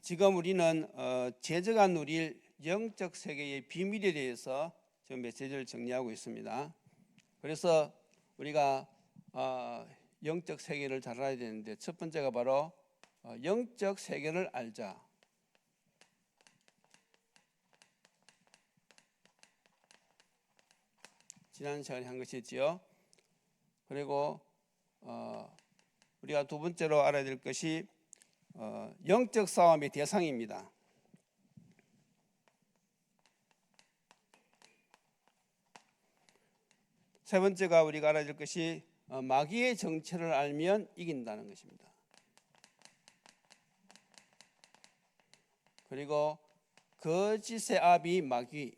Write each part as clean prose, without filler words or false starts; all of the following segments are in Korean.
지금 우리는 제자가 누릴 영적 세계의 비밀에 대해서 지금 메시지를 정리하고 있습니다. 그래서 우리가 영적 세계를 잘 알아야 되는데, 첫 번째가 바로 영적 세계를 알자. 지난 시간에 한 것이지요. 그리고 우리가 두 번째로 알아야 될 것이 영적 싸움의 대상입니다. 세 번째가 우리가 알아야 될 것이 마귀의 정체를 알면 이긴다는 것입니다. 그리고 거짓의 아비 마귀.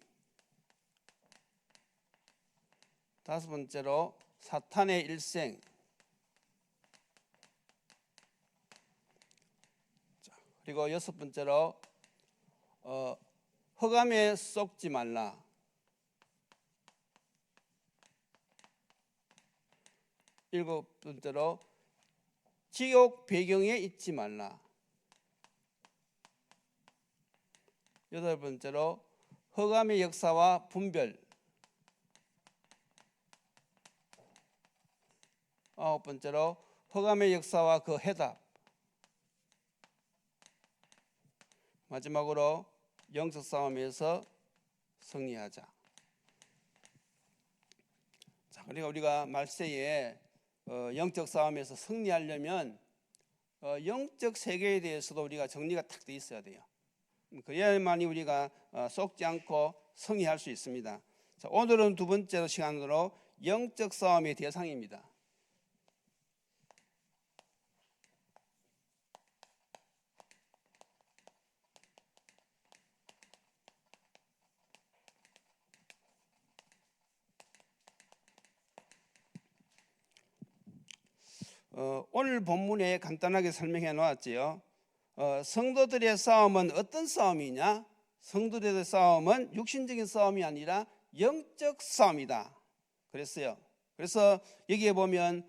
다섯 번째로 사탄의 일생. 그리고 여섯 번째로 흑암에 썩지 말라. 일곱 번째로 지옥 배경에 있지 말라. 여덟 번째로 흑암의 역사와 분별. 아홉 번째로 흑암의 역사와 그 해답. 마지막으로 영적 싸움에서 승리하자. 자, 그러니까 우리가 말세에 영적 싸움에서 승리하려면 영적 세계에 대해서도 우리가 정리가 탁 돼 있어야 돼요. 그래야만이 우리가 속지 않고 승리할 수 있습니다. 자, 오늘은 두 번째 시간으로 영적 싸움의 대상입니다. 오늘 본문에 간단하게 설명해 놓았지요. 성도들의 싸움은 어떤 싸움이냐? 성도들의 싸움은 육신적인 싸움이 아니라 영적 싸움이다 그랬어요. 그래서 여기에 보면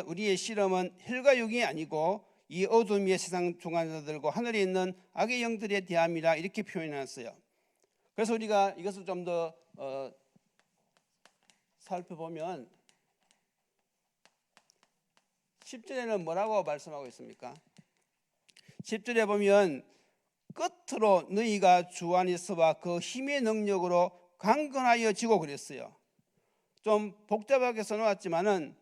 우리의 실험은 혈과 육이 아니고 이 어둠의 세상 중간자들과 하늘에 있는 악의 영들에 대함이라 이렇게 표현했어요. 그래서 우리가 이것을 좀 더 살펴보면 10절에는 뭐라고 말씀하고 있습니까? 10절에 보면 끝으로 너희가 주 안에서와 그 힘의 능력으로 강건하여 지고 그랬어요. 좀 복잡하게 써놓았지만은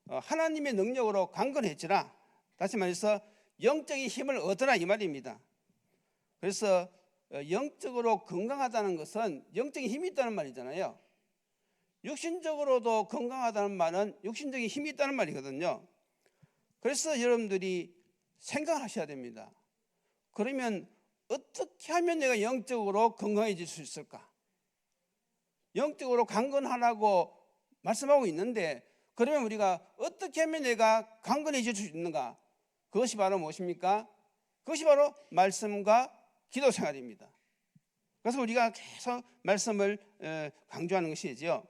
하나님의 능력으로 강건해지라. 다시 말해서 영적인 힘을 얻으라 이 말입니다. 그래서 영적으로 건강하다는 것은 영적인 힘이 있다는 말이잖아요. 육신적으로도 건강하다는 말은 육신적인 힘이 있다는 말이거든요. 그래서 여러분들이 생각을 하셔야 됩니다. 그러면 어떻게 하면 내가 영적으로 건강해질 수 있을까? 영적으로 강건하라고 말씀하고 있는데, 그러면 우리가 어떻게 하면 내가 강건해질 수 있는가? 그것이 바로 무엇입니까? 그것이 바로 말씀과 기도 생활입니다. 그래서 우리가 계속 말씀을 강조하는 것이지요.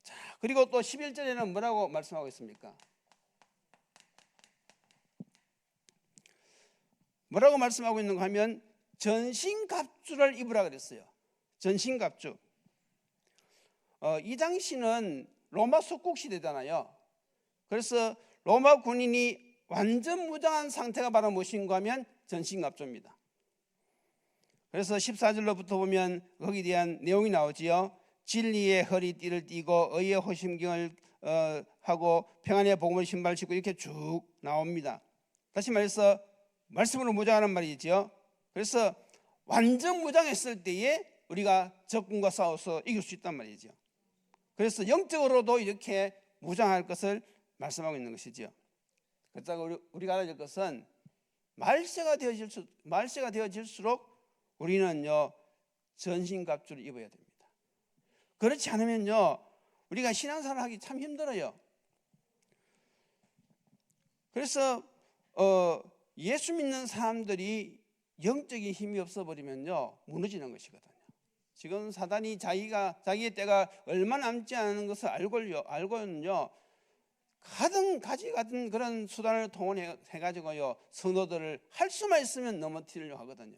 자, 그리고 또 11절에는 뭐라고 말씀하고 있습니까? 뭐라고 말씀하고 있는가 하면 전신갑주를 입으라 그랬어요. 전신갑주. 이 당시는 로마 속국 시대잖아요. 그래서 로마 군인이 완전 무장한 상태가 바로 무엇인가 하면 전신갑주입니다. 그래서 14절로부터 보면 거기에 대한 내용이 나오지요. 진리의 허리띠를 띠고 의의 호심경을 하고 평안의 복음을 신발 신고 이렇게 쭉 나옵니다. 다시 말해서 말씀으로 무장하는 말이죠. 그래서 완전 무장했을 때에 우리가 적군과 싸워서 이길 수 있단 말이죠. 그래서 영적으로도 이렇게 무장할 것을 말씀하고 있는 것이죠. 그렇다고 우리가 알아야 될 것은 말세가 되어질수록 우리는요 전신갑주를 입어야 됩니다. 그렇지 않으면요 우리가 신앙생활 하기 참 힘들어요. 그래서 예수 믿는 사람들이 영적인 힘이 없어버리면요 무너지는 것이거든요. 지금 사단이 자기의 때가 얼마 남지 않은 것을 알고는요 가지 같은 그런 수단을 동원해 가지고요 성도들을 할 수만 있으면 넘어뜨리려고 하거든요.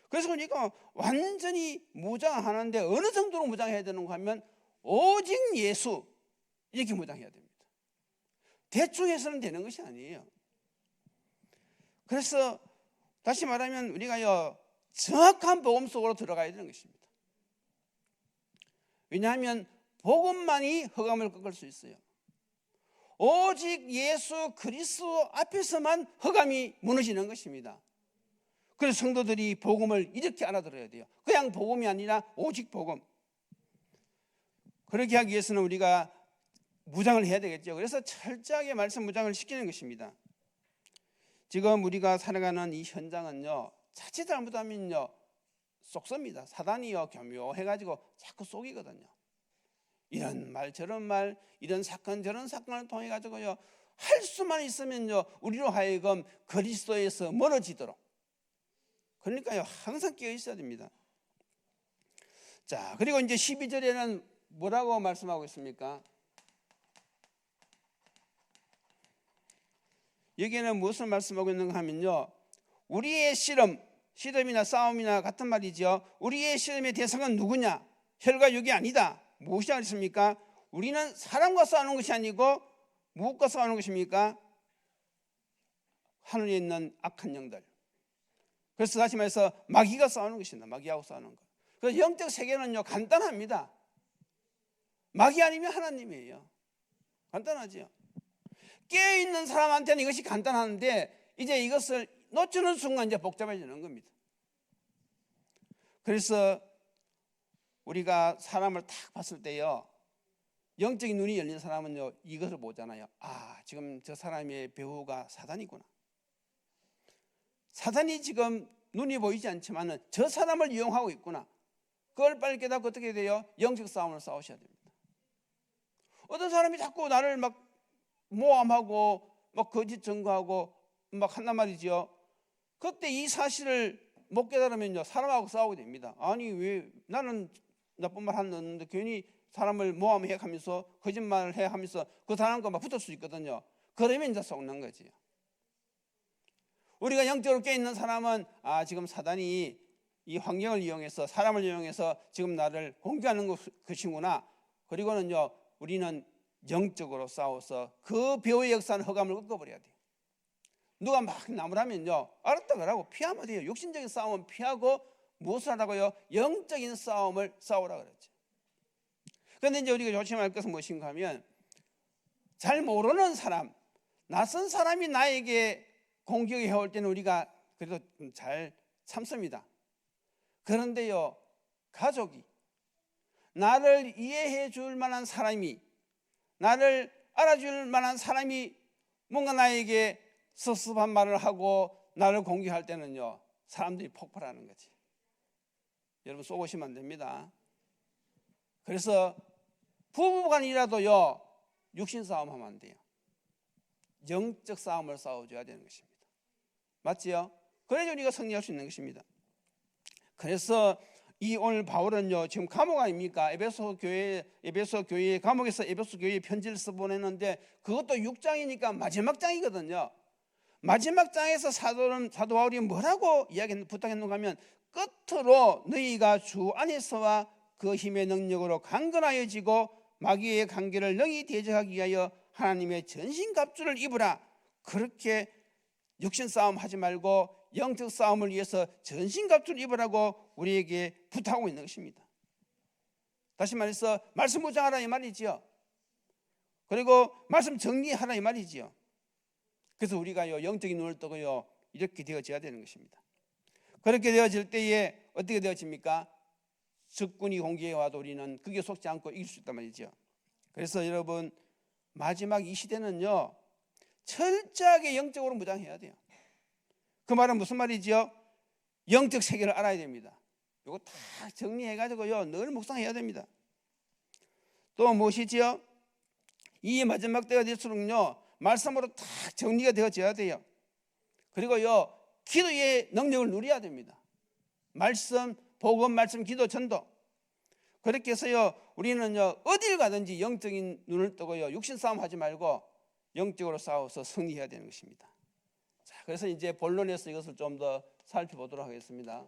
그래서 그러니까 완전히 무장하는데 어느 정도로 무장해야 되는가 하면 오직 예수 이렇게 무장해야 됩니다. 대충 해서는 되는 것이 아니에요. 그래서 다시 말하면 우리가요 정확한 복음 속으로 들어가야 되는 것입니다. 왜냐하면 복음만이 흑암을 꺾을 수 있어요. 오직 예수 그리스도 앞에서만 흑암이 무너지는 것입니다. 그래서 성도들이 복음을 이렇게 알아들어야 돼요. 그냥 복음이 아니라 오직 복음. 그렇게 하기 위해서는 우리가 무장을 해야 되겠죠. 그래서 철저하게 말씀 무장을 시키는 것입니다. 지금 우리가 살아가는 이 현장은요 자칫 잘못하면요 쏙섭니다. 사단이요 교묘해가지고 자꾸 속이거든요. 이런 말 저런 말 이런 사건 저런 사건을 통해 가지고요 할 수만 있으면요 우리로 하여금 그리스도에서 멀어지도록. 그러니까요 항상 깨어 있어야 됩니다. 자, 그리고 이제 12절에는 뭐라고 말씀하고 있습니까? 여기에는 무엇을 말씀하고 있는가 하면요 우리의 시름이나 싸움이나 같은 말이죠. 우리의 시름의 대상은 누구냐? 혈과 육이 아니다. 무엇이 아니십니까? 우리는 사람과 싸우는 것이 아니고 무엇과 싸우는 것입니까? 하늘에 있는 악한 영들. 그래서 다시 말해서 마귀가 싸우는 것입니다. 마귀하고 싸우는 것. 그래서 영적 세계는요 간단합니다. 마귀 아니면 하나님이에요. 간단하죠. 깨어있는 사람한테는 이것이 간단한데 이제 이것을 놓치는 순간 이제 복잡해지는 겁니다. 그래서 우리가 사람을 딱 봤을 때요 영적인 눈이 열린 사람은요 이것을 보잖아요. 아, 지금 저 사람의 배후가 사단이구나. 사단이 지금 눈이 보이지 않지만은 저 사람을 이용하고 있구나. 그걸 빨리 깨닫고 어떻게 돼요? 영적 싸움을 싸우셔야 됩니다. 어떤 사람이 자꾸 나를 막 모함하고 막 거짓 증거하고 막 한단 말이죠. 그때 이 사실을 못 깨달으면요 사람하고 싸우게 됩니다. 아니 왜 나는 나쁜 말 하는 없는데 괜히 사람을 모함해 하면서 거짓말을 해 하면서 그 사람과 막 붙을 수 있거든요. 그러면 이제 속는 거지. 우리가 영적으로 깨있는 사람은 아 지금 사단이 이 환경을 이용해서 사람을 이용해서 지금 나를 공격하는 것이구나. 그리고는요 우리는 영적으로 싸워서 그 배후의 역사는 흑암을 꺾어버려야 돼요. 누가 막 나무라면요 알았다 그러고 피하면 돼요. 육신적인 싸움은 피하고 무엇을 하라고요? 영적인 싸움을 싸우라 그랬죠. 그런데 이제 우리가 조심할 것은 무엇인가 하면 잘 모르는 사람, 낯선 사람이 나에게 공격해 올 때는 우리가 그래도 잘 참습니다. 그런데요 가족이 나를 이해해 줄 만한 사람이 나를 알아줄 만한 사람이 뭔가 나에게 섭섭한 말을 하고 나를 공격할 때는요 사람들이 폭발하는 거지. 여러분 쏘고시면 안 됩니다. 그래서 부부간이라도요 육신 싸움 하면 안 돼요. 영적 싸움을 싸워줘야 되는 것입니다. 맞지요? 그래야 우리가 승리할 수 있는 것입니다. 그래서 이 오늘 바울은요 지금 감옥 아닙니까? 에베소 교회 감옥에서 에베소 교회에 편지를 써보냈는데 그것도 6장이니까 마지막 장이거든요. 마지막 장에서 사도 바울이 뭐라고 부탁했는가 하면 끝으로 너희가 주 안에서와 그 힘의 능력으로 강건하여지고 마귀의 관계를 능히 대적하기 위하여 하나님의 전신갑주를 입으라. 그렇게 육신 싸움 하지 말고 영적 싸움을 위해서 전신갑주를 입으라고 우리에게 부탁하고 있는 것입니다. 다시 말해서 말씀 무장하라 이 말이지요. 그리고 말씀 정리하라 이 말이지요. 그래서 우리가요 영적인 눈을 뜨고요 이렇게 되어져야 되는 것입니다. 그렇게 되어질 때에 어떻게 되어집니까? 적군이 공격해 와도 우리는 그게 속지 않고 이길 수 있단 말이죠. 그래서 여러분 마지막 이 시대는요 철저하게 영적으로 무장해야 돼요. 그 말은 무슨 말이지요? 영적 세계를 알아야 됩니다. 이거 다 정리해가지고요 늘 묵상해야 됩니다. 또 무엇이지요? 이 마지막 때가 될수록요 말씀으로 다 정리가 되어져야 돼요. 그리고요 기도의 능력을 누려야 됩니다. 말씀, 복음, 말씀, 기도, 전도. 그렇게 해서요, 우리는요, 어딜 가든지 영적인 눈을 뜨고요, 육신 싸움 하지 말고 영적으로 싸워서 승리해야 되는 것입니다. 자, 그래서 이제 본론에서 이것을 좀 더 살펴보도록 하겠습니다.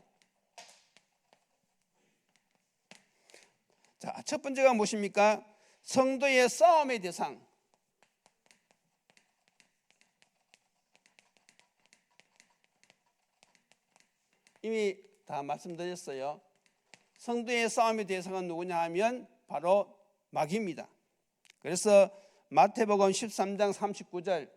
자, 첫 번째가 무엇입니까? 성도의 싸움의 대상. 이미 다 말씀드렸어요. 성도의 싸움의 대상은 누구냐 하면 바로 마귀입니다. 그래서 마태복음 13장 39절,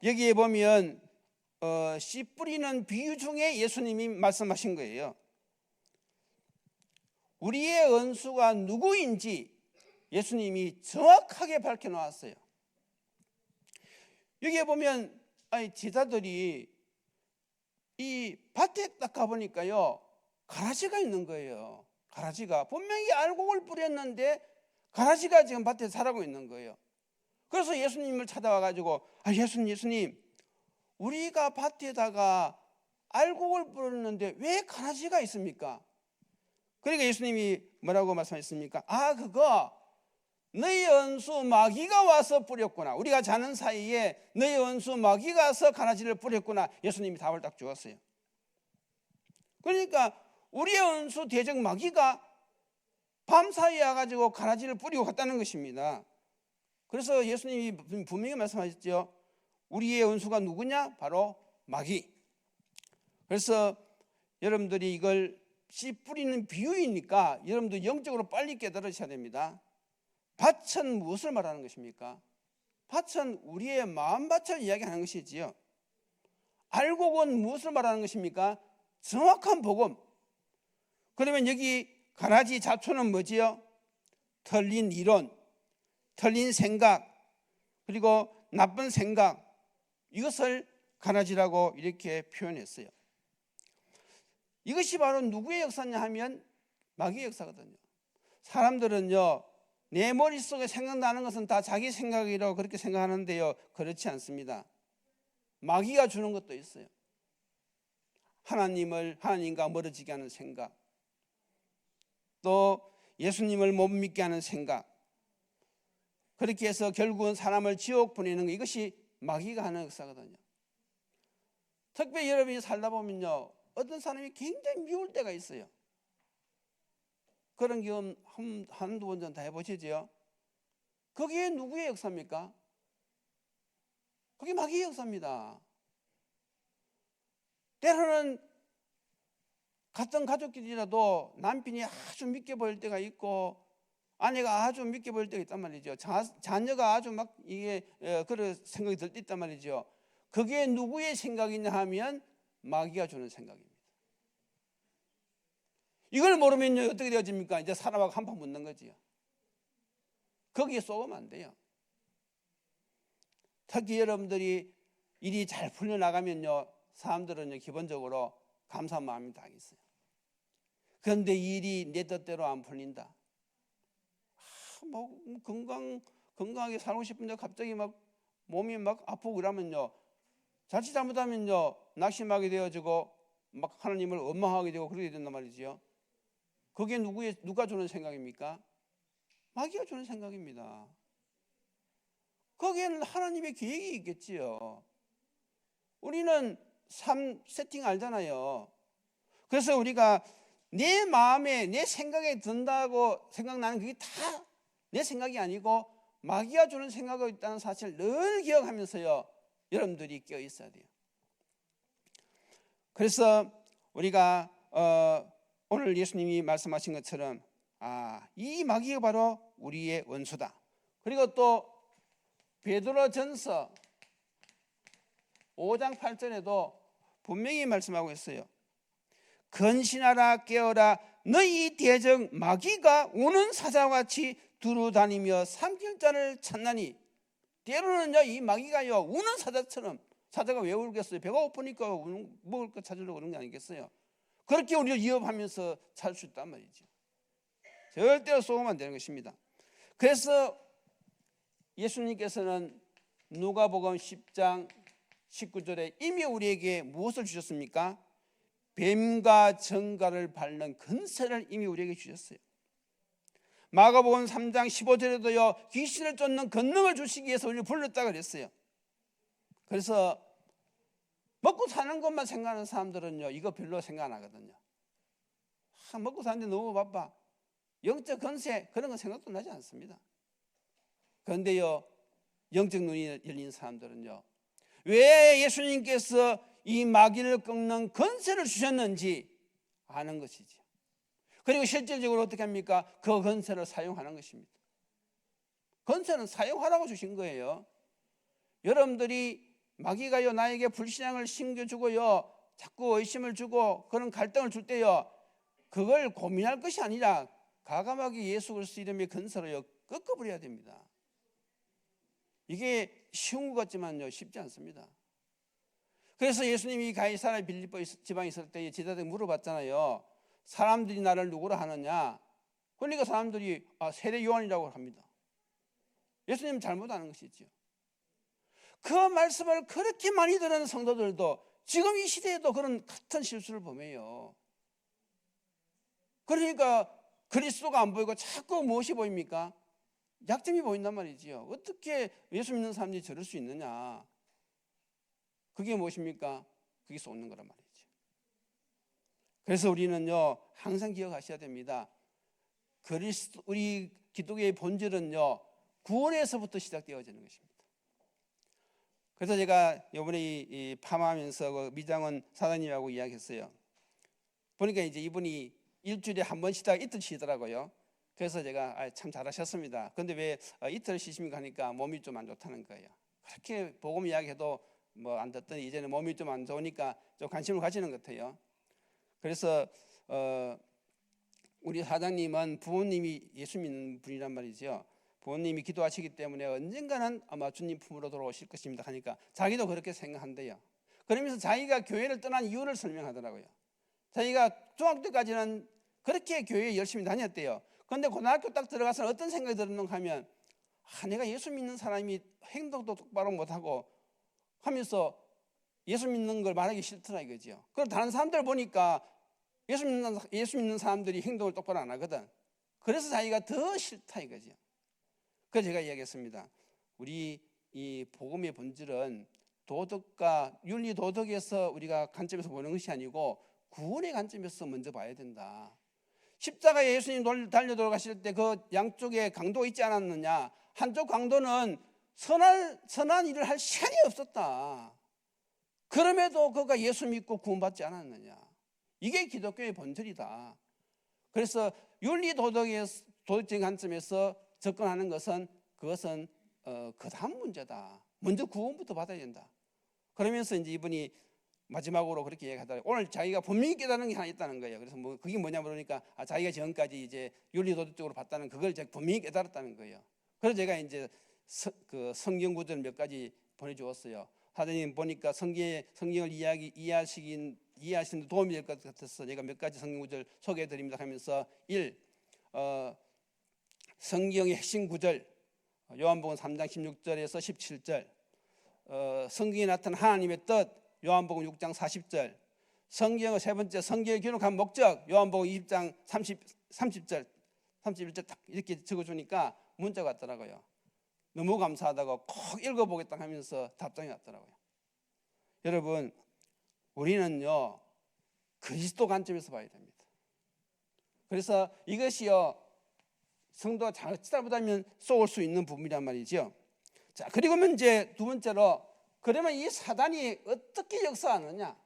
여기에 보면 씨 뿌리는 비유 중에 예수님이 말씀하신 거예요. 우리의 원수가 누구인지 예수님이 정확하게 밝혀놓았어요. 여기에 보면 제자들이 이 밭에 딱 가보니까요, 가라지가 있는 거예요. 가라지가 분명히 알곡을 뿌렸는데 가라지가 지금 밭에 자라고 있는 거예요. 그래서 예수님을 찾아와 가지고 예수님 우리가 밭에다가 알곡을 뿌렸는데 왜 가라지가 있습니까? 그러니까 예수님이 뭐라고 말씀하셨습니까? 그거 너희 원수 마귀가 와서 뿌렸구나. 우리가 자는 사이에 너희 원수 마귀가 와서 가라지를 뿌렸구나. 예수님이 답을 딱 주었어요. 그러니까 우리의 원수 대적 마귀가 밤사이에 와가지고 가라지를 뿌리고 갔다는 것입니다. 그래서 예수님이 분명히 말씀하셨죠. 우리의 원수가 누구냐? 바로 마귀. 그래서 여러분들이 이걸 씨 뿌리는 비유이니까 여러분도 영적으로 빨리 깨달으셔야 됩니다. 밭은 무엇을 말하는 것입니까? 밭은 우리의 마음밭을 이야기하는 것이지요. 알곡은 무엇을 말하는 것입니까? 정확한 복음. 그러면 여기 가라지 잡초는 뭐지요? 틀린 이론, 틀린 생각, 그리고 나쁜 생각, 이것을 가라지라고 이렇게 표현했어요. 이것이 바로 누구의 역사냐 하면 마귀의 역사거든요. 사람들은요, 내 머릿속에 생각나는 것은 다 자기 생각이라고 그렇게 생각하는데요, 그렇지 않습니다. 마귀가 주는 것도 있어요. 하나님과 멀어지게 하는 생각, 또 예수님을 못 믿게 하는 생각, 그렇게 해서 결국은 사람을 지옥 보내는 것, 이것이 마귀가 하는 역사거든요. 특별히 여러분이 살다 보면요, 어떤 사람이 굉장히 미울 때가 있어요. 그런 경험 한두 번 전 다 해보시죠. 그게 누구의 역사입니까? 그게 마귀의 역사입니다. 때로는 같은 가족끼리라도 남편이 아주 믿게 보일 때가 있고 아내가 아주 믿게 보일 때가 있단 말이죠. 자녀가 아주 막 이게 그런 생각이 들 때 있단 말이죠. 그게 누구의 생각이냐 하면 마귀가 주는 생각입니다. 이걸 모르면 어떻게 되어집니까? 이제 사람하고 한판 붙는 거지요. 거기에 쏘면 안 돼요. 특히 여러분들이 일이 잘 풀려나가면요, 사람들은 기본적으로 감사한 마음이 다 있어요. 그런데 일이 내 뜻대로 안 풀린다. 건강하게 살고 싶은데 갑자기 막 몸이 막 아프고 그러면요, 자칫 잘못하면요, 낙심하게 되어지고 막 하나님을 원망하게 되고 그러게 된단 말이지요. 그게 누가 주는 생각입니까? 마귀가 주는 생각입니다. 거기에는 하나님의 계획이 있겠지요. 우리는 삶 세팅 알잖아요. 그래서 우리가 내 마음에 내 생각에 든다고 생각나는 그게 다 내 생각이 아니고 마귀가 주는 생각이 있다는 사실을 늘 기억하면서요, 여러분들이 깨어 있어야 돼요. 그래서 우리가 오늘 예수님이 말씀하신 것처럼 이 마귀가 바로 우리의 원수다. 그리고 또 베드로전서 5장 8절에도 분명히 말씀하고 있어요. 근신하라 깨어라 너희 대적 마귀가 우는 사자같이 두루다니며 삼킬 자를 찾나니. 때로는요, 이 마귀가요, 우는 사자처럼, 사자가 왜 울겠어요? 배가 고프니까 먹을 거 찾으려고 그런 게 아니겠어요? 그렇게 우리를 위협하면서 살 수 있단 말이죠. 절대로 쏘면 안 되는 것입니다. 그래서 예수님께서는 누가복음 10장 19절에 이미 우리에게 무엇을 주셨습니까? 뱀과 정갈을 밟는 권세를 이미 우리에게 주셨어요. 마가복음 3장 15절에도요, 귀신을 쫓는 권능을 주시기 위해서 우리를 불렀다 그랬어요. 그래서 먹고 사는 것만 생각하는 사람들은요, 이거 별로 생각 안 하거든요. 먹고 사는데 너무 바빠. 영적 권세 그런 거 생각도 나지 않습니다. 그런데요, 영적 눈이 열린 사람들은요, 왜 예수님께서 이 마귀를 꺾는 권세를 주셨는지 아는 것이죠. 그리고 실질적으로 어떻게 합니까? 그 권세를 사용하는 것입니다. 권세는 사용하라고 주신 거예요. 여러분들이 마귀가요, 나에게 불신앙을 심겨주고요, 자꾸 의심을 주고 그런 갈등을 줄 때요, 그걸 고민할 것이 아니라 과감하게 예수 그리스도 이름의 권세로요 꺾어버려야 됩니다. 이게 쉬운 것 같지만요, 쉽지 않습니다. 그래서 예수님이 가이사랴 빌립보 지방에 있을 때 제자들이 물어봤잖아요. 사람들이 나를 누구라 하느냐? 그러니까 사람들이 세례 요한이라고 합니다. 예수님 잘못 아는 것이죠. 그 말씀을 그렇게 많이 들은 성도들도 지금 이 시대에도 그런 같은 실수를 범해요. 그러니까 그리스도가 안 보이고 자꾸 무엇이 보입니까? 약점이 보인단 말이지요. 어떻게 예수 믿는 사람들이 저럴 수 있느냐? 그게 무엇입니까? 그게 쏟는 거란 말이죠. 그래서 우리는요, 항상 기억하셔야 됩니다. 그리스도, 우리 기독교의 본질은요, 구원에서부터 시작되어지는 것입니다. 그래서 제가 이번에 이 파마하면서 그 미장원 사장님하고 이야기했어요. 보니까 이제 이분이 일주일에 한 번 쉬다가 이틀 쉬더라고요. 그래서 제가 참 잘하셨습니다. 그런데 왜 이틀 쉬십니까 하니까 몸이 좀 안 좋다는 거예요. 그렇게 복음 이야기해도 뭐 안 듣더니 이제는 몸이 좀 안 좋으니까 좀 관심을 가지는 것 같아요. 그래서 우리 사장님은 부모님이 예수 믿는 분이란 말이죠. 부모님이 기도하시기 때문에 언젠가는 아마 주님 품으로 돌아오실 것입니다 하니까 자기도 그렇게 생각한대요. 그러면서 자기가 교회를 떠난 이유를 설명하더라고요. 자기가 중학교 때까지는 그렇게 교회에 열심히 다녔대요. 그런데 고등학교 딱 들어가서 어떤 생각이 들었는가 하면 내가 예수 믿는 사람이 행동도 똑바로 못하고 하면서 예수 믿는 걸 말하기 싫더라 이거죠. 그리고 다른 사람들 보니까 예수 믿는 사람들이 행동을 똑바로 안 하거든. 그래서 자기가 더 싫다 이거죠. 그래서 제가 이야기했습니다. 우리 이 복음의 본질은 도덕과 윤리 도덕에서 우리가 관점에서 보는 것이 아니고 구원의 관점에서 먼저 봐야 된다. 십자가에 예수님 달려 돌아가실 때 그 양쪽에 강도가 있지 않았느냐? 한쪽 강도는 선한 일을 할 시간이 없었다. 그럼에도 그가 예수 믿고 구원받지 않았느냐? 이게 기독교의 본질이다. 그래서 윤리 도덕적인 관점에서 접근하는 것은 그것은 그 다음 문제다. 먼저 구원부터 받아야 된다. 그러면서 이제 이분이 마지막으로 그렇게 얘기하더라고요. 오늘 자기가 분명히 깨달은 게 하나 있다는 거예요. 그래서 뭐 그게 뭐냐 그러니까 자기가 지금까지 이제 윤리 도덕적으로 봤다는 그걸 제가 분명히 깨달았다는 거예요. 그래서 제가 이제 그 성경 구절 몇 가지 보내주었어요. 사장님 보니까 성경을 이해하시는 도움이 될 것 같아서 제가 몇 가지 성경 구절 소개해드립니다 하면서 1. 성경의 핵심 구절 요한복음 3장 16절에서 17절 성경에 나타난 하나님의 뜻 요한복음 6장 40절 성경의 세 번째 성경에 기록한 목적 요한복음 20장 30절 31절 딱 이렇게 적어주니까 문자가 왔더라고요. 너무 감사하다고 꼭 읽어보겠다 하면서 답장이 왔더라고요. 여러분 우리는요 그리스도 관점에서 봐야 됩니다. 그래서 이것이요 성도가 잘못하면 쏘을 수 있는 부분이란 말이죠. 자 그리고 이제 두 번째로 그러면 이 사단이 어떻게 역사하느냐?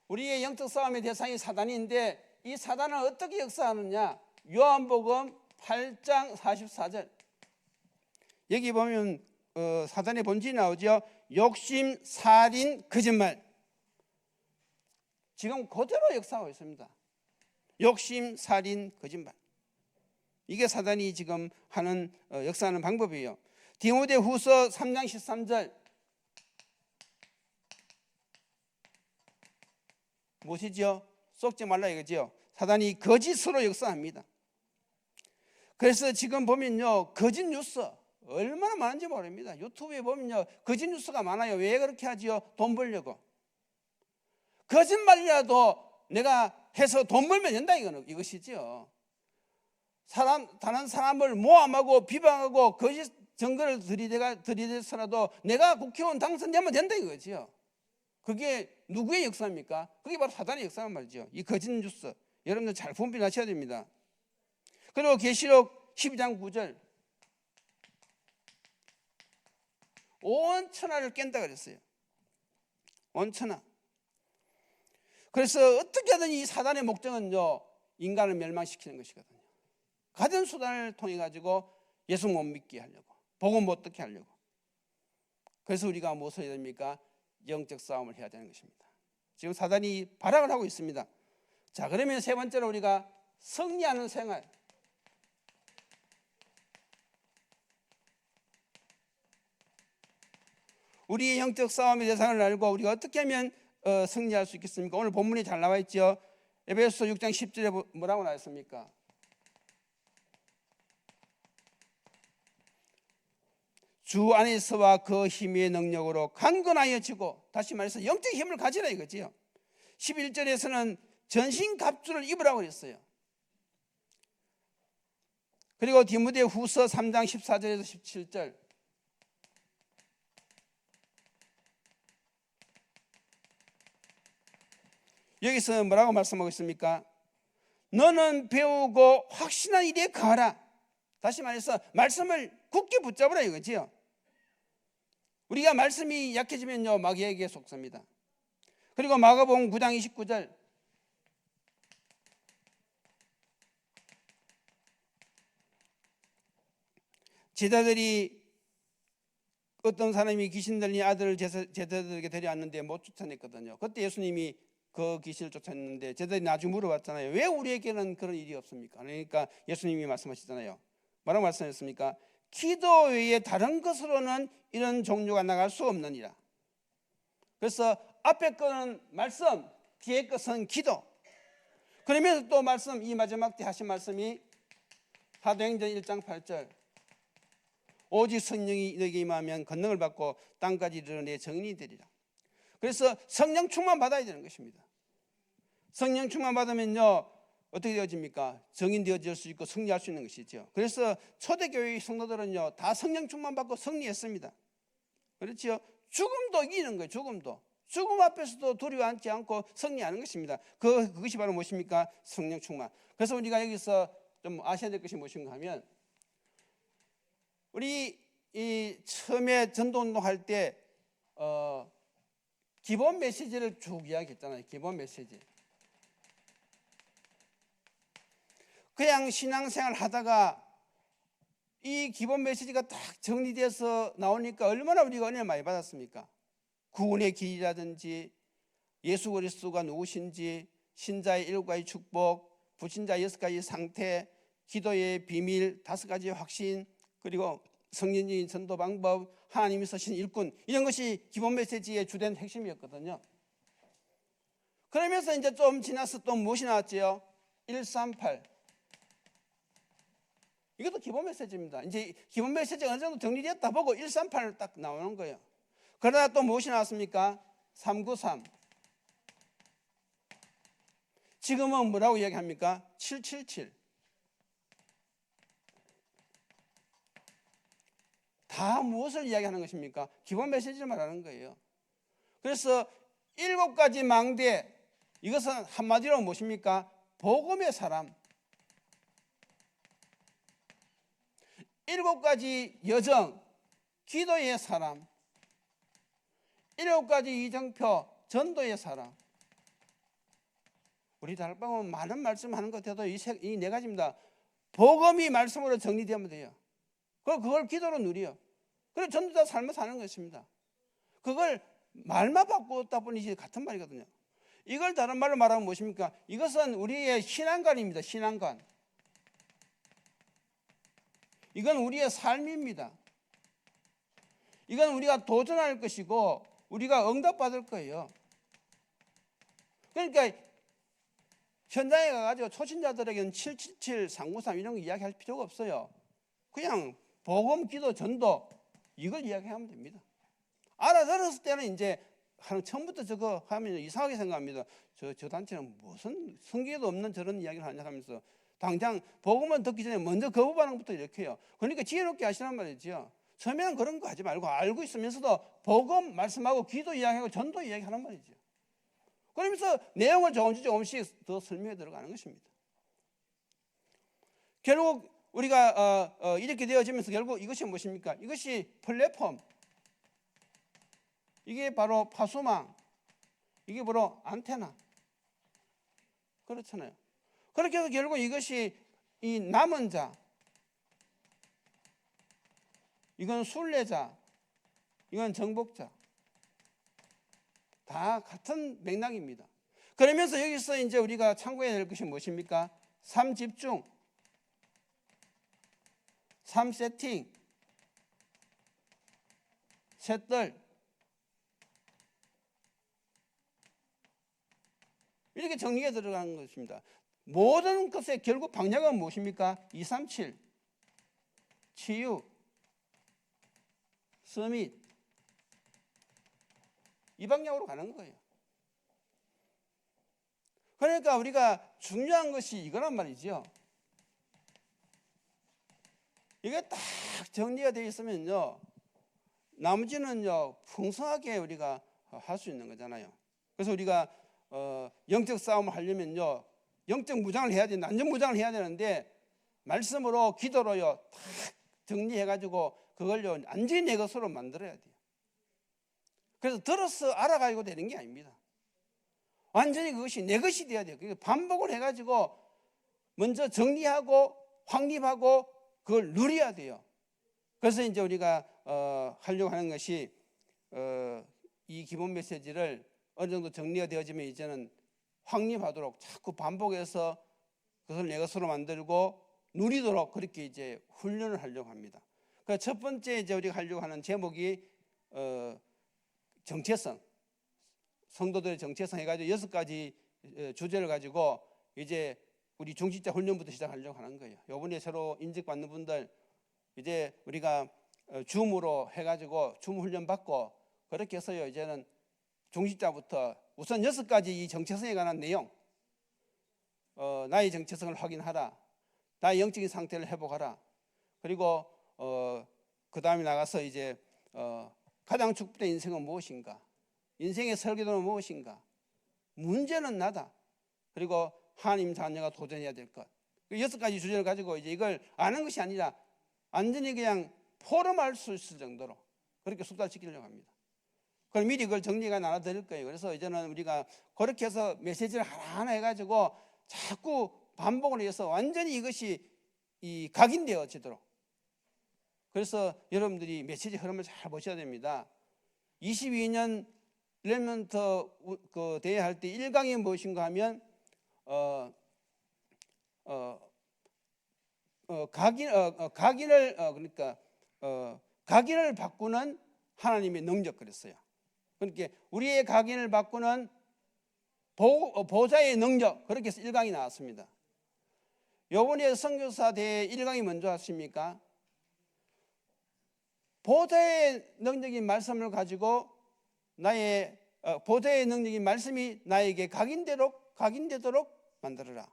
우리의 영적 싸움의 대상이 사단인데 이 사단은 어떻게 역사하느냐? 요한복음 8장 44절 여기 보면 사단의 본질이 나오죠. 욕심, 살인, 거짓말. 지금 그대로 역사하고 있습니다. 욕심, 살인, 거짓말. 이게 사단이 지금 하는 역사하는 방법이에요. 디모데후서 3장 13절 무엇이죠? 속지 말라 이거죠. 사단이 거짓으로 역사합니다. 그래서 지금 보면요 거짓 뉴스 얼마나 많은지 모릅니다. 유튜브에 보면요, 거짓 뉴스가 많아요. 왜 그렇게 하지요? 돈 벌려고. 거짓말이라도 내가 해서 돈 벌면 된다, 이것이지요. 다른 사람을 모함하고 비방하고 거짓 증거를 들이대서라도 내가 국회의원 당선되면 된다, 이거지요. 그게 누구의 역사입니까? 그게 바로 사단의 역사란 말이죠. 이 거짓 뉴스, 여러분들 잘 분별하셔야 됩니다. 그리고 계시록 12장 9절, 온 천하를 깬다 그랬어요. 온 천하. 그래서 어떻게 하든 이 사단의 목적은요, 인간을 멸망시키는 것이거든요. 가진 수단을 통해 가지고 예수 못 믿게 하려고, 복음 못 듣게 하려고. 그래서 우리가 무엇을 해야 됩니까? 영적 싸움을 해야 되는 것입니다. 지금 사단이 발악을 하고 있습니다. 자, 그러면 세 번째로 우리가 승리하는 생활. 우리의 영적 싸움의 대상을 알고 우리가 어떻게 하면 승리할 수 있겠습니까? 오늘 본문이 잘 나와 있죠. 에베소서 6장 10절에 뭐라고 나왔습니까? 주 안에서와 그 힘의 능력으로 강건하여 지고, 다시 말해서 영적 힘을 가지라 이거지요. 11절에서는 전신갑주를 입으라고 그랬어요. 그리고 디모데후서 3장 14절에서 17절, 여기서 뭐라고 말씀하고 있습니까? 너는 배우고 확신한 일에 가라. 다시 말해서 말씀을 굳게 붙잡으라 이거지요. 우리가 말씀이 약해지면요, 마귀에게 속습니다. 그리고 마가복음 9장 29절, 제자들이 어떤 사람이 귀신 들린 아들을 제자들에게 데려왔는데 못 쫓아냈거든요. 그때 예수님이 그 귀신을 쫓아냈는데 제자들이 나중에 물어봤잖아요. 왜 우리에게는 그런 일이 없습니까? 그러니까 예수님이 말씀하시잖아요. 뭐라고 말씀하셨습니까? 기도 외에 다른 것으로는 이런 종류가 나갈 수 없느니라. 그래서 앞에 거는 말씀, 뒤에 것은 기도. 그러면서 또 말씀, 이 마지막 때 하신 말씀이 사도행전 1장 8절, 오직 성령이 너에게 임하면 권능을 받고 땅까지 이르러 내 증인이 되리라. 그래서 성령 충만 받아야 되는 것입니다. 성령 충만 받으면요, 어떻게 되어집니까? 정인 되어질 수 있고 승리할 수 있는 것이죠. 그래서 초대교회 성도들은요, 다 성령 충만 받고 승리했습니다. 그렇죠? 죽음도 이기는 거예요. 죽음 앞에서도 두려워하지 않고 승리하는 것입니다. 그것이 바로 무엇입니까? 성령 충만. 그래서 우리가 여기서 좀 아셔야 될 것이 무엇인가 하면, 우리 이 처음에 전도운동 할 때 기본 메시지를 쭉 이야기했잖아요. 기본 메시지. 그냥 신앙생활 하다가 이 기본 메시지가 딱 정리돼서 나오니까 얼마나 우리가 은혜를 많이 받았습니까? 구원의 길이라든지 예수 그리스도가 누구신지, 신자의 7가지 축복, 불신자 6가지 상태, 기도의 비밀 5가지 확신, 그리고 성령적인 전도 방법, 하나님이 쓰신 일꾼, 이런 것이 기본 메시지의 주된 핵심이었거든요. 그러면서 이제 좀 지나서 또 무엇이 나왔죠? 138. 이것도 기본 메시지입니다. 이제 기본 메시지가 어느 정도 정리됐다 보고 138을 딱 나오는 거예요. 그러다 또 무엇이 나왔습니까? 393. 지금은 뭐라고 이야기합니까? 777. 다 무엇을 이야기하는 것입니까? 기본 메시지를 말하는 거예요. 그래서 7가지 망대, 이것은 한마디로 무엇입니까? 복음의 사람. 7가지 여정, 기도의 사람. 7가지 이정표, 전도의 사람. 우리 다락방은 많은 말씀하는 것 같아도 이 4가지입니다. 복음이 말씀으로 정리되면 돼요. 그걸 기도로 누려. 그래서 전도자 삶을 사는 것입니다. 그걸 말만 바꾸었다 보니 같은 말이거든요. 이걸 다른 말로 말하면 무엇입니까? 이것은 우리의 신앙관입니다. 신앙관. 이건 우리의 삶입니다. 이건 우리가 도전할 것이고 우리가 응답받을 거예요. 그러니까 현장에 가가지고 초신자들에게는 777, 393 이런 거 이야기할 필요가 없어요. 그냥 복음, 기도, 전도 이걸 이야기하면 됩니다. 알아들었을 때는 이제 처음부터 저거 하면 이상하게 생각합니다. 저 단체는 무슨 성경에도 없는 저런 이야기를 하냐 하면서 당장 복음을 듣기 전에 먼저 거부 반응부터 이렇게 해요. 그러니까 지혜롭게 하시란 말이죠. 처음에는 그런 거 하지 말고 알고 있으면서도 복음 말씀하고 기도 이야기하고 전도 이야기하란 말이죠. 그러면서 내용을 조금씩 더 설명해 들어가는 것입니다. 결국 우리가 이렇게 되어지면서 결국 이것이 무엇입니까? 이것이 플랫폼, 이게 바로 파수망, 이게 바로 안테나, 그렇잖아요. 그렇게 해서 결국 이것이 이 남은 자, 이건 순례자, 이건 정복자, 다 같은 맥락입니다. 그러면서 여기서 이제 우리가 참고해야 될 것이 무엇입니까? 3집중, 3세팅, 셋들, 이렇게 정리가 들어가는 것입니다. 모든 것의 결국 방향은 무엇입니까? 237, 치유, 서밋, 이 방향으로 가는 거예요. 그러니까 우리가 중요한 것이 이거란 말이죠. 이게 딱 정리가 되어 있으면요, 나머지는요 풍성하게 우리가 할 수 있는 거잖아요. 그래서 우리가 영적 싸움을 하려면요 영적 무장을 해야 되는데, 안전 무장을 해야 되는데 말씀으로 기도로요 딱 정리해가지고 그걸요 완전히 내 것으로 만들어야 돼요. 그래서 들어서 알아가지고 되는 게 아닙니다. 완전히 그것이 내 것이 돼야 돼요. 반복을 해가지고 먼저 정리하고 확립하고 그걸 누려야 돼요. 그래서 이제 우리가 하려고 하는 것이 이 기본 메시지를 어느 정도 정리가 되어지면 이제는 확립하도록 자꾸 반복해서 그것을 내 것으로 만들고 누리도록 그렇게 이제 훈련을 하려고 합니다. 그래서 첫 번째 이제 우리가 하려고 하는 제목이 정체성, 성도들의 정체성 해가지고 6가지 주제를 가지고 이제 우리 중직자 훈련부터 시작하려고 하는 거예요. 이번에 새로 인직받는 분들 이제 우리가 줌으로 해가지고 줌 훈련 받고 그렇게 해서요 이제는 중직자부터 우선 6가지 이 정체성에 관한 내용, 나의 정체성을 확인하라, 나의 영적인 상태를 회복하라, 그리고 그 다음에 나가서 이제 가장 축복된 인생은 무엇인가, 인생의 설계도는 무엇인가, 문제는 나다, 그리고 하나님 자녀가 도전해야 될 것, 6가지 주제를 가지고 이제 이걸 아는 것이 아니라 완전히 그냥 포럼할 수 있을 정도로 그렇게 숙달시키려고 합니다. 그럼 미리 그걸 정리가 나눠드릴 거예요. 그래서 이제는 우리가 그렇게 해서 메시지를 하나하나 해가지고 자꾸 반복을 해서 완전히 이것이 각인되어지도록. 그래서 여러분들이 메시지 흐름을 잘 보셔야 됩니다. 22년 렘넌트 대회 할 때 1강이 무엇인가 하면 각인을 바꾸는 하나님의 능력 그랬어요. 그러니까 우리의 각인을 바꾸는 보좌의 능력, 그렇게 해서 1강이 나왔습니다. 요번에 선교사 대회 1강이 먼저 왔습니까? 보좌의 능력인 말씀을 가지고 나의 보좌의 능력인 말씀이 나에게 각인되도록 만들어라.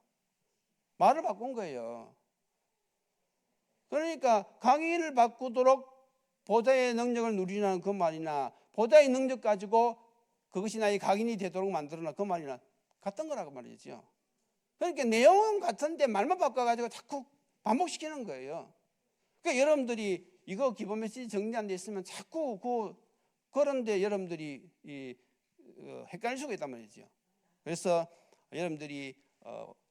말을 바꾼 거예요. 그러니까 각인을 바꾸도록 보좌의 능력을 누리라는 그 말이나 보좌의 능력 가지고 그것이 나의 각인이 되도록 만들어라 그 말이나 같은 거라고 말이죠. 그러니까 내용은 같은데 말만 바꿔가지고 자꾸 반복시키는 거예요. 그러니까 여러분들이 이거 기본 메시지 정리 안 돼 있으면 자꾸 그런데 여러분들이 헷갈릴 수가 있단 말이죠. 그래서 여러분들이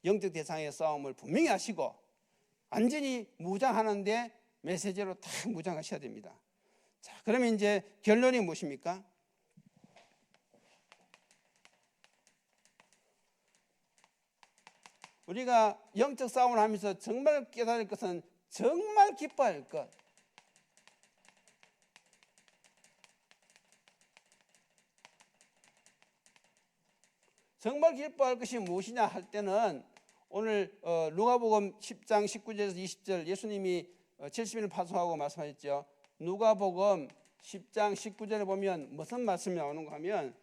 영적 대상의 싸움을 분명히 하시고 완전히 무장하는데 메시지로 딱 무장하셔야 됩니다. 자, 그러면 이제 결론이 무엇입니까? 우리가 영적 싸움을 하면서 정말 깨달을 것은 정말 기뻐할 것. 정말 기뻐할 것이 무엇이냐 할 때는 오늘 누가복음 10장 19절에서 20절 예수님이 70일을 파송하고 말씀하셨죠. 누가복음 10장 19절에 보면 무슨 말씀이 나오는가 하면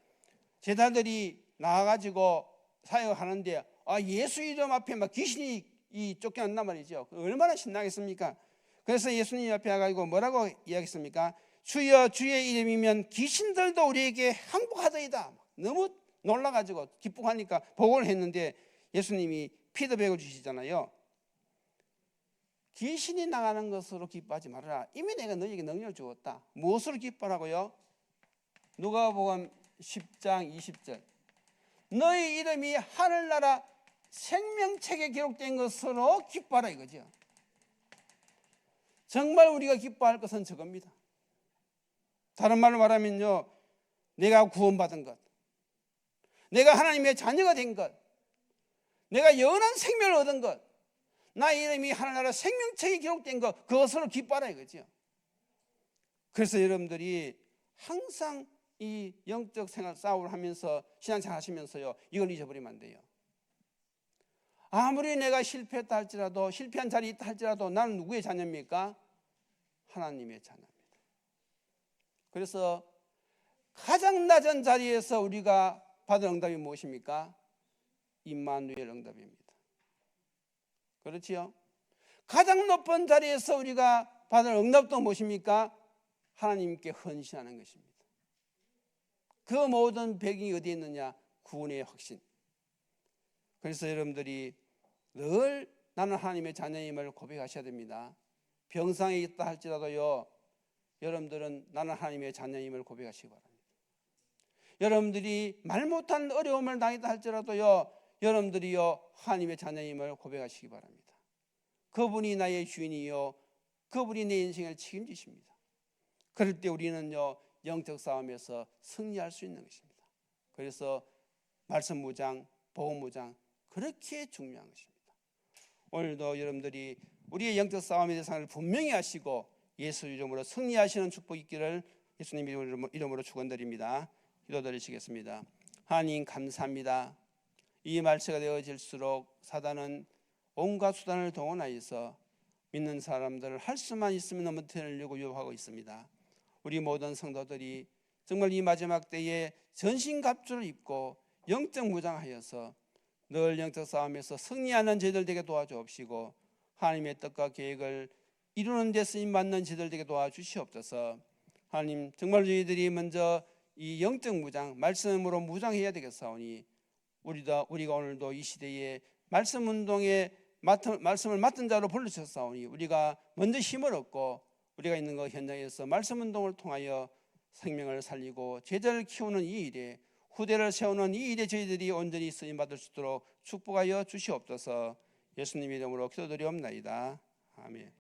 제자들이 나와가지고 사역하는데 예수 이름 앞에 막 귀신이 쫓겨난단 말이죠. 얼마나 신나겠습니까? 그래서 예수님 앞에 와가지고 뭐라고 이야기했습니까? 주여 주의 이름이면 귀신들도 우리에게 항복하더이다. 너무 놀라가지고 기쁘하니까 복을 했는데 예수님이 피드백을 주시잖아요. 귀신이 나가는 것으로 기뻐하지 말아라. 이미 내가 너희에게 능력을 주었다. 무엇으로 기뻐하라고요? 누가복음 10장 20절. 너희 이름이 하늘나라 생명책에 기록된 것으로 기뻐하라 이거죠. 정말 우리가 기뻐할 것은 저겁니다. 다른 말로 말하면요, 내가 구원받은 것, 내가 하나님의 자녀가 된 것, 내가 영원한 생명을 얻은 것, 나의 이름이 하늘나라 생명책에 기록된 것, 그것으로 기뻐하라 이거죠. 그래서 여러분들이 항상 이 영적 생활 싸움을 하면서 신앙생활 하시면서요, 이걸 잊어버리면 안 돼요. 아무리 내가 실패했다 할지라도, 실패한 자리에 있다 할지라도 나는 누구의 자녀입니까? 하나님의 자녀입니다. 그래서 가장 낮은 자리에서 우리가 받은 응답이 무엇입니까? 임마누엘 응답입니다. 그렇지요? 가장 높은 자리에서 우리가 받은 응답도 무엇입니까? 하나님께 헌신하는 것입니다. 그 모든 배경이 어디에 있느냐? 구원의 확신. 그래서 여러분들이 늘 나는 하나님의 자녀임을 고백하셔야 됩니다. 병상에 있다 할지라도요, 여러분들은 나는 하나님의 자녀임을 고백하시기 바랍니다. 여러분들이 말 못한 어려움을 당했다 할지라도요, 여러분들이요 하나님의 자녀임을 고백하시기 바랍니다. 그분이 나의 주인이요, 그분이 내 인생을 책임지십니다. 그럴 때 우리는요 영적 싸움에서 승리할 수 있는 것입니다. 그래서 말씀 무장, 복음 무장 그렇게 중요한 것입니다. 오늘도 여러분들이 우리의 영적 싸움의 대상을 분명히 하시고 예수 이름으로 승리하시는 축복 있기를 예수님 이름으로 축원드립니다. 기도드리시겠습니다. 하나님 감사합니다. 이 말세가 되어질수록 사단은 온갖 수단을 동원하여서 믿는 사람들을 할 수만 있으면 넘어뜨리려고 유혹하고 있습니다. 우리 모든 성도들이 정말 이 마지막 때에 전신갑주를 입고 영적 무장하여서 늘 영적 싸움에서 승리하는 저희들 되게 도와주옵시고 하나님의 뜻과 계획을 이루는 데 쓰임받는 저희들 되게 도와주시옵소서. 하나님 정말 저희들이 먼저 이 영적 무장, 말씀으로 무장해야 되겠사오니 우리가 오늘도 이 시대에 말씀 운동에 말씀을 맡은 자로 불러주셨사오니 우리가 먼저 힘을 얻고 우리가 있는 그 현장에서 말씀 운동을 통하여 생명을 살리고 제자를 키우는 이 일에 후대를 세우는 이 일에 저희들이 온전히 쓰임받을 수 있도록 축복하여 주시옵소서. 예수님 이름으로 기도드리옵나이다. 아멘.